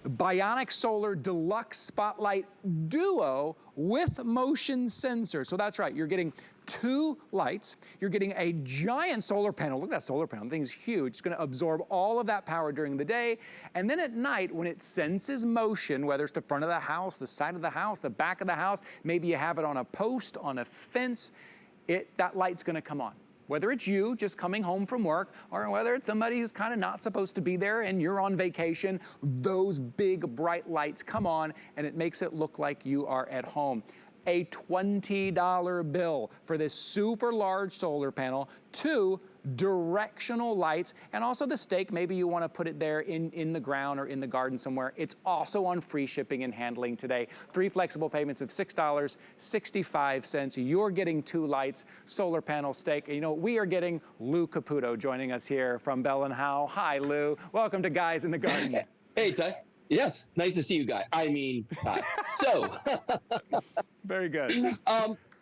Bionic Solar Deluxe Spotlight Duo with motion sensor. So that's right, you're getting 2 lights. You're getting a giant solar panel. Look at that solar panel, the thing's huge. It's gonna absorb all of that power during the day. And then at night, when it senses motion, whether it's the front of the house, the side of the house, the back of the house, maybe you have it on a post, on a fence, that light's gonna come on. Whether it's you just coming home from work, or whether it's somebody who's kind of not supposed to be there and you're on vacation, those big bright lights come on and it makes it look like you are at home. A $20 bill for this super large solar panel, 2 directional lights, and also the stake, maybe you want to put it there in the ground or in the garden somewhere. It's also on free shipping and handling today. 3 flexible payments of $6.65. You're getting 2 lights, solar panel, stake. You know, we are getting Lou Caputo joining us here from Bell+Howell. Hi, Lou. Welcome to Guys in the Garden. Hey, Ty. Yes, nice to see you, guy. I mean, hi. So. Very good.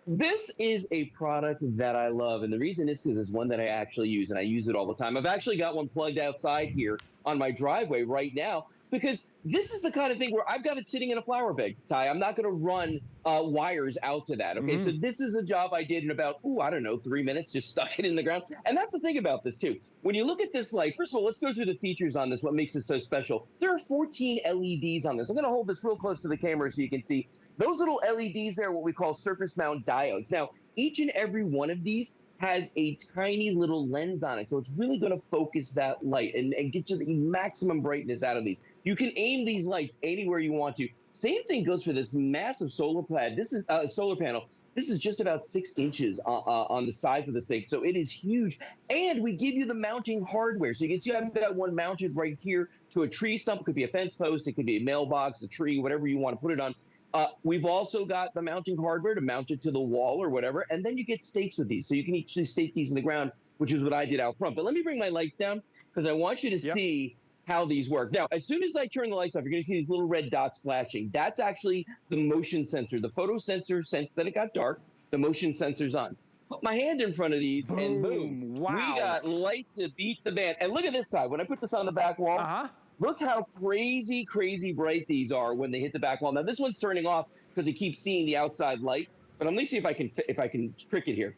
This is a product that I love, and the reason is because it's one that I actually use, and I use it all the time. I've actually got one plugged outside here on my driveway right now, because this is the kind of thing where I've got it sitting in a flower bed, Ty. I'm not going to run wires out to that, okay? So this is a job I did in about, I don't know, 3 minutes, just stuck it in the ground. And that's the thing about this, too. When you look at this light, first of all, let's go through the features on this, what makes it so special. There are 14 LEDs on this. I'm going to hold this real close to the camera so you can see. Those little LEDs there are what we call surface mount diodes. Now, each and every one of these has a tiny little lens on it, so it's really going to focus that light and get you the maximum brightness out of these. You can aim these lights anywhere you want to. Same thing goes for this massive solar panel. This is solar panel. This is just about 6 inches on the size of the thing, so it is huge. And we give you the mounting hardware, so you can see I've got one mounted right here to a tree stump. It could be a fence post, it could be a mailbox, a tree, whatever you want to put it on. We've also got the mounting hardware to mount it to the wall or whatever, and then you get stakes with these, so you can actually stake these in the ground, which is what I did out front. But let me bring my lights down because I want you to see how these work. Now, as soon as I turn the lights off, you're going to see these little red dots flashing. That's actually the motion sensor. The photo sensor sensed that it got dark. The motion sensor's on. Put my hand in front of these, and boom. Wow. We got light to beat the band. And look at this side. When I put this on the back wall, look how crazy, crazy bright these are when they hit the back wall. Now, this one's turning off because it keeps seeing the outside light. But let me see if I can trick it here.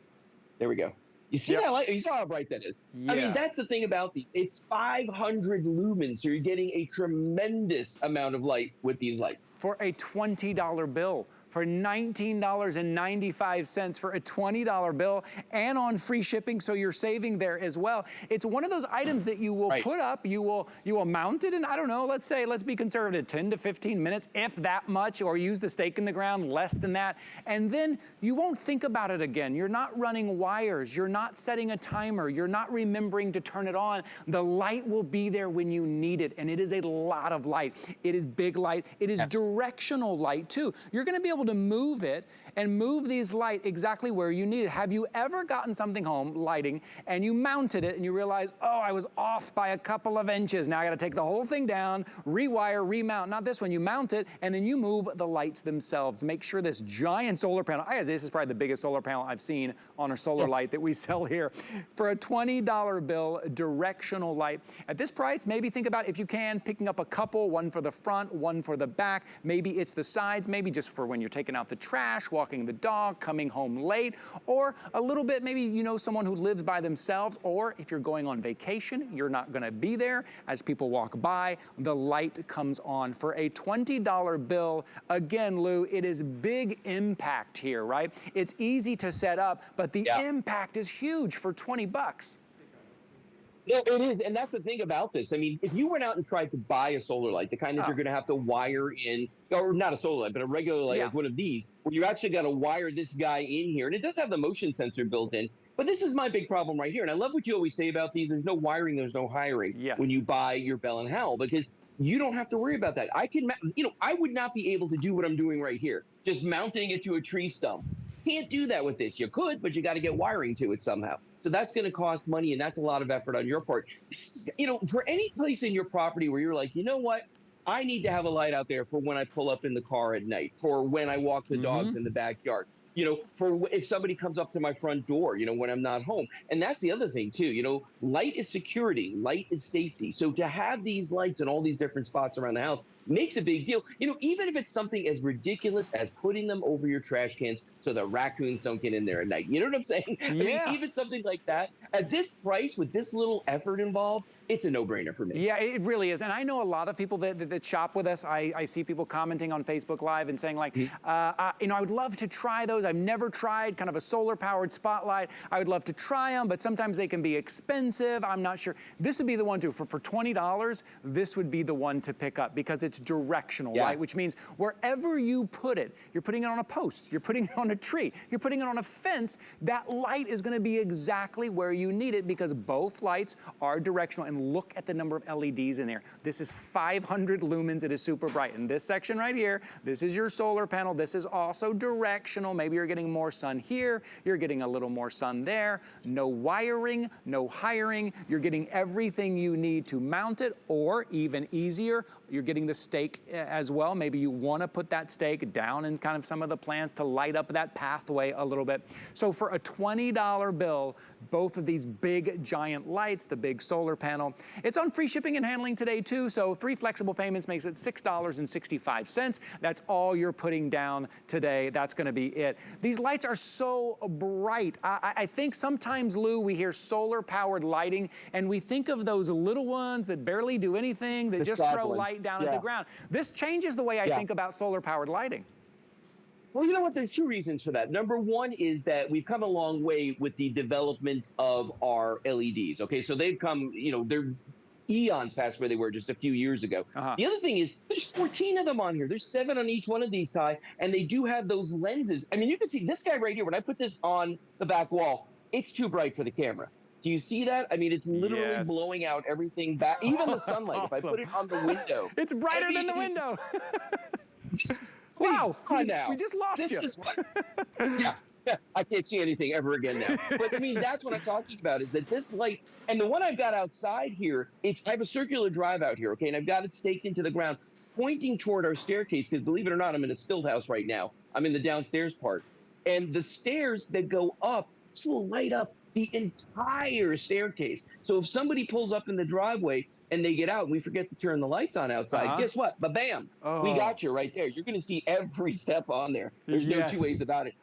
There we go. You see that light? You saw how bright that is. Yeah. I mean, that's the thing about these. It's 500 lumens, so you're getting a tremendous amount of light with these lights. For a $20 bill. For $19.95 for a $20 bill and on free shipping, so you're saving there as well. It's one of those items that you will put up, you will mount it in, I don't know, let's be conservative, 10 to 15 minutes, if that much, or use the stake in the ground, less than that, and then you won't think about it again. You're not running wires, you're not setting a timer, you're not remembering to turn it on. The light will be there when you need it, and it is a lot of light. It is big light, it is directional light too. You're gonna be able to move it and move these light exactly where you need it. Have you ever gotten something home, lighting, and you mounted it and you realize, oh, I was off by a couple of inches. Now I gotta take the whole thing down, rewire, remount. Not this one, you mount it and then you move the lights themselves. Make sure this giant solar panel, I guess this is probably the biggest solar panel I've seen on a solar light that we sell here. For a $20 bill, directional light. At this price, maybe think about, if you can, picking up a couple, one for the front, one for the back. Maybe it's the sides, maybe just for when you're taking out the trash, walking the dog, coming home late, or a little bit, maybe you know someone who lives by themselves, or if you're going on vacation, you're not gonna be there. As people walk by, the light comes on. For a $20 bill, again, Lou, it is big impact here, right? It's easy to set up, but the impact is huge for 20 bucks. No, it is, and that's the thing about this. I mean, if you went out and tried to buy a solar light, the kind that you're going to have to wire in, or not a solar light, but a regular light, like one of these, where you actually got to wire this guy in here, and it does have the motion sensor built in, but this is my big problem right here, and I love what you always say about these. There's no wiring, there's no hiring when you buy your Bell+Howell, because you don't have to worry about that. I can, I would not be able to do what I'm doing right here, just mounting it to a tree stump. Can't do that with this. You could, but you got to get wiring to it somehow. So that's going to cost money, and that's a lot of effort on your part. For any place in your property where you're like, you know what, I need to have a light out there for when I pull up in the car at night, for when I walk the dogs in the backyard. for if somebody comes up to my front door, when I'm not home. And that's the other thing too, light is security, light is safety. So to have these lights in all these different spots around the house makes a big deal. Even if it's something as ridiculous as putting them over your trash cans so the raccoons don't get in there at night. You know what I'm saying? I mean, Yeah. even something like that at this price with this little effort involved, it's a no-brainer for me. Yeah, it really is. And I know a lot of people that shop with us. I see people commenting on Facebook Live and saying like, I would love to try those. I've never tried kind of a solar-powered spotlight. I would love to try them, but sometimes they can be expensive. I'm not sure. This would be the one too. For $20, this would be the one to pick up because it's directional, right? Which means wherever you put it, you're putting it on a post, you're putting it on a tree, you're putting it on a fence, that light is gonna be exactly where you need it because both lights are directional. And look at the number of LEDs in there. This is 500 lumens. It is super bright. In this section right here, this is your solar panel. This is also directional. Maybe you're getting more sun here. You're getting a little more sun there. No wiring, no hiring. You're getting everything you need to mount it, or even easier, you're getting the stake as well. Maybe you want to put that stake down in kind of some of the plants to light up that pathway a little bit. So for a $20 bill, both of these big giant lights, the big solar panel, it's on free shipping and handling today too. So 3 flexible payments makes it $6.65. That's all you're putting down today. That's going to be it. These lights are so bright. I think sometimes, Lou, we hear solar powered lighting and we think of those little ones that barely do anything, that just throw light down at the ground. This changes the way I think about solar powered lighting. Well, you know what? There's 2 reasons for that. Number one is that we've come a long way with the development of our LEDs. Okay, so they've come, they're eons past where they were just a few years ago. The other thing is there's 14 of them on here. There's 7 on each one of these, Ty, and they do have those lenses. I mean, you can see this guy right here. When I put this on the back wall, it's too bright for the camera. Do you see that? I mean, it's literally blowing out everything back, even the sunlight. Awesome. If I put it on the window. It's brighter than the window. Wow, we just lost you. Is what, I can't see anything ever again now. But I mean, that's what I'm talking about, is that this light, and the one I've got outside here, I have a circular drive out here, okay, and I've got it staked into the ground, pointing toward our staircase, because believe it or not, I'm in a stilt house right now. I'm in the downstairs part. And the stairs that go up, this will light up the entire staircase. So if somebody pulls up in the driveway and they get out and we forget to turn the lights on outside, guess what? Ba-bam, we got you right there. You're going to see every step on there. There's no 2 ways about it.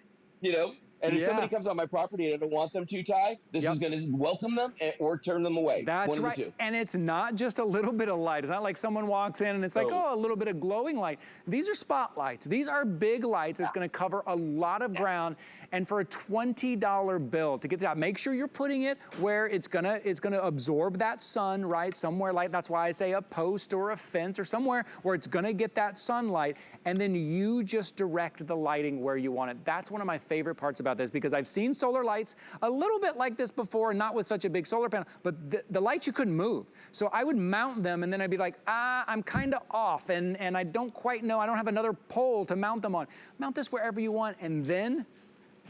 And if somebody comes on my property and I don't want them to, Ty, this is going to welcome them or turn them away. That's right. And it's not just a little bit of light. It's not like someone walks in and it's like, a little bit of glowing light. These are spotlights. These are big lights. It's going to cover a lot of ground. And for a $20 bill, to get that, make sure you're putting it where it's gonna absorb that sun, right? Somewhere like, that's why I say a post or a fence or somewhere where it's gonna get that sunlight, and then you just direct the lighting where you want it. That's one of my favorite parts about this, because I've seen solar lights a little bit like this before, not with such a big solar panel, but the lights you couldn't move. So I would mount them and then I'd be like, I'm kind of off and I don't quite know, I don't have another pole to mount them on. Mount this wherever you want, and then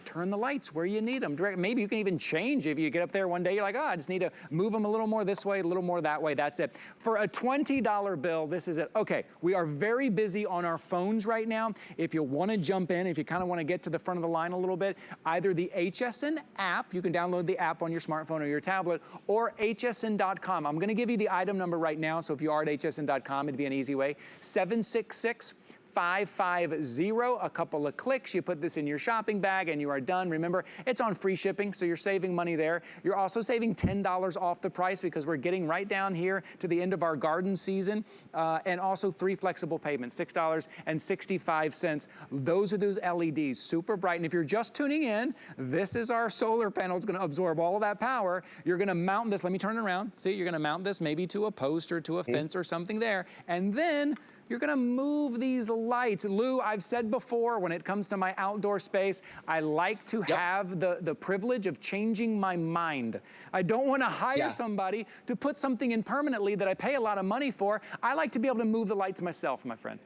turn the lights where you need them. Maybe you can even change if you get up there one day, you're like, I just need to move them a little more this way, a little more that way. That's it. For a $20 bill, this is it. Okay, we are very busy on our phones right now. If you want to jump in, if you kind of want to get to the front of the line a little bit, either the HSN app, you can download the app on your smartphone or your tablet, or hsn.com. I'm going to give you the item number right now, so if you are at hsn.com, it'd be an easy way. 766 550, a couple of clicks, you put this in your shopping bag and you are done. Remember, it's on free shipping, so you're saving money there. You're also saving $10 off the price because we're getting right down here to the end of our garden season, and also 3 flexible payments, $6.65. Those are those LEDs, super bright. And if you're just tuning in, this is our solar panel. It's going to absorb all of that power. You're going to mount this. Let me turn it around. See, you're going to mount this maybe to a post or to a fence or something there, and then you're gonna move these lights. Lou, I've said before, when it comes to my outdoor space, I like to have the privilege of changing my mind. I don't wanna hire somebody to put something in permanently that I pay a lot of money for. I like to be able to move the lights myself, my friend.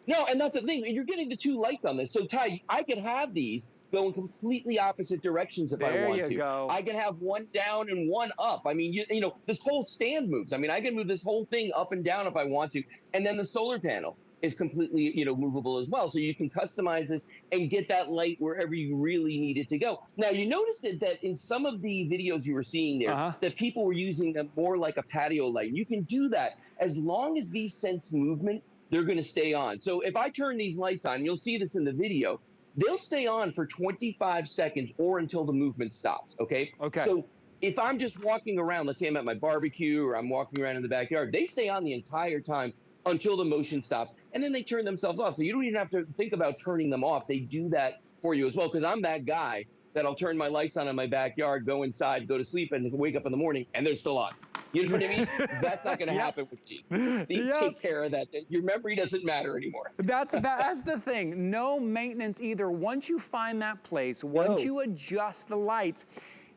No, and that's the thing. You're getting the 2 lights on this. So, Ty, I could have these go in completely opposite directions if I want to. There you go. I can have one down and one up. I mean, you know, this whole stand moves. I mean, I can move this whole thing up and down if I want to. And then the solar panel. is completely, movable as well. So you can customize this and get that light wherever you really need it to go. Now, you noticed that in some of the videos you were seeing there, that people were using them more like a patio light. You can do that as long as these sense movement, they're going to stay on. So if I turn these lights on, you'll see this in the video, they'll stay on for 25 seconds or until the movement stops. Okay. So if I'm just walking around, let's say I'm at my barbecue or I'm walking around in the backyard, they stay on the entire time until the motion stops, and then they turn themselves off. So you don't even have to think about turning them off. They do that for you as well, because I'm that guy that'll turn my lights on in my backyard, go inside, go to sleep, and wake up in the morning, and they're still on. You know what I mean? That's not going to happen with these. These take care of that. Your memory doesn't matter anymore. That's the thing. No maintenance either. Once you find that place, once you adjust the lights,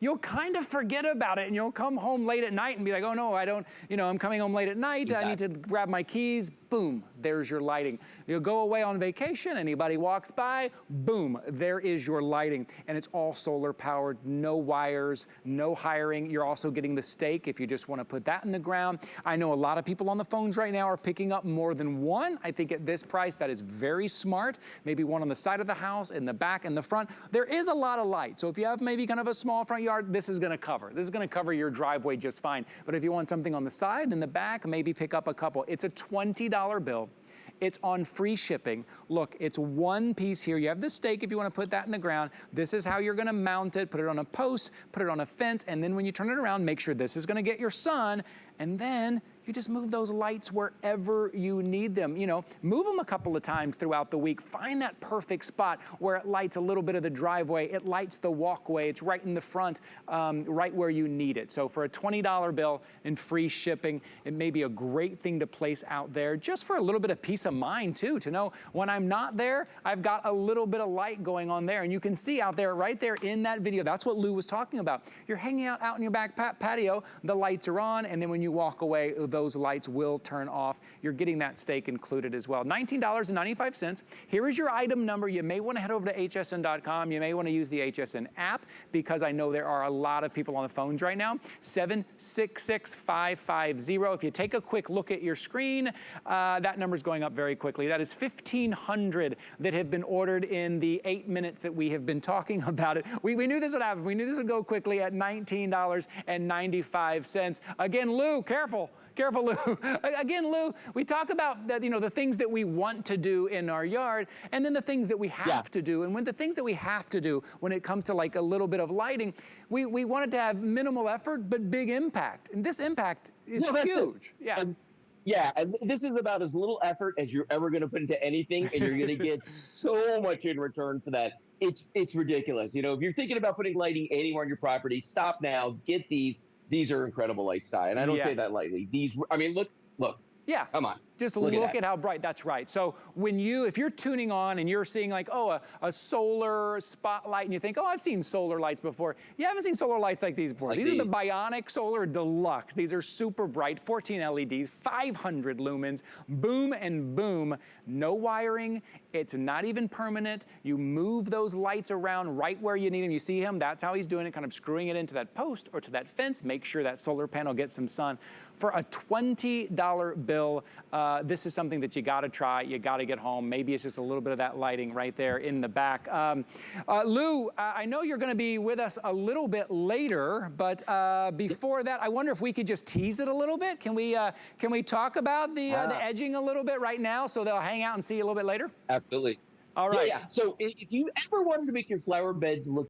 you'll kind of forget about it, and you'll come home late at night and be like, oh no, I don't, I'm coming home late at night. I need to grab my keys. Boom, there's your lighting. You'll go away on vacation, anybody walks by, boom, there is your lighting. And it's all solar powered, no wires, no hiring. You're also getting the stake if you just want to put that in the ground. I know a lot of people on the phones right now are picking up more than one. I think at this price, that is very smart. Maybe one on the side of the house, in the back, in the front. There is a lot of light. So if you have maybe kind of a small front yard, this is going to cover. This is going to cover your driveway just fine. But if you want something on the side, in the back, maybe pick up a couple. It's a $20 bill. It's on free shipping. Look, it's one piece here. You have the stake if you want to put that in the ground. This is how you're going to mount it. Put it on a post, put it on a fence, and then when you turn it around, make sure this is going to get your sun, and then you just move those lights wherever you need them. Move them a couple of times throughout the week. Find that perfect spot where it lights a little bit of the driveway. It lights the walkway. It's right in the front, right where you need it. So for a $20 bill and free shipping, it may be a great thing to place out there just for a little bit of peace of mind too, to know when I'm not there, I've got a little bit of light going on there. And you can see out there, right there in that video, that's what Lou was talking about. You're hanging out in your back patio, the lights are on, and then when you walk away, those lights will turn off. You're getting that stake included as well. $19.95. Here is your item number. You may want to head over to hsn.com. You may want to use the HSN app, because I know there are a lot of people on the phones right now. 766550. If you take a quick look at your screen, that number is going up very quickly. That is 1,500 that have been ordered in the 8 minutes that we have been talking about it. We knew this would happen. We knew this would go quickly at $19.95. Again, Lou, careful. Careful, Lou. Again, Lou, we talk about that, the things that we want to do in our yard, and then the things that we have to do. And when the things that we have to do, when it comes to like a little bit of lighting, we want it to have minimal effort, but big impact. And this impact is huge. And this is about as little effort as you're ever going to put into anything, and you're going to get so much in return for that. It's ridiculous. If you're thinking about putting lighting anywhere on your property, stop now, get these. These are incredible lights, Ty, and I don't say that lightly. Look. Yeah. Come on. Just look at how bright. That's right. So if you're tuning on and you're seeing like, a solar spotlight, and you think, I've seen solar lights before. You haven't seen solar lights like these before. These are the Bionic Solar Deluxe. These are super bright, 14 LEDs, 500 lumens, boom and boom. No wiring. It's not even permanent. You move those lights around right where you need them. You see him? That's how he's doing it, kind of screwing it into that post or to that fence. Make sure that solar panel gets some sun. For a $20 bill, this is something that you got to try. You got to get home. Maybe it's just a little bit of that lighting right there in the back. Lou, I know you're going to be with us a little bit later, but before that, I wonder if we could just tease it a little bit. Can we talk about the edging a little bit right now, so they'll hang out and see you a little bit later? Absolutely. All right. So if you ever wanted to make your flower beds look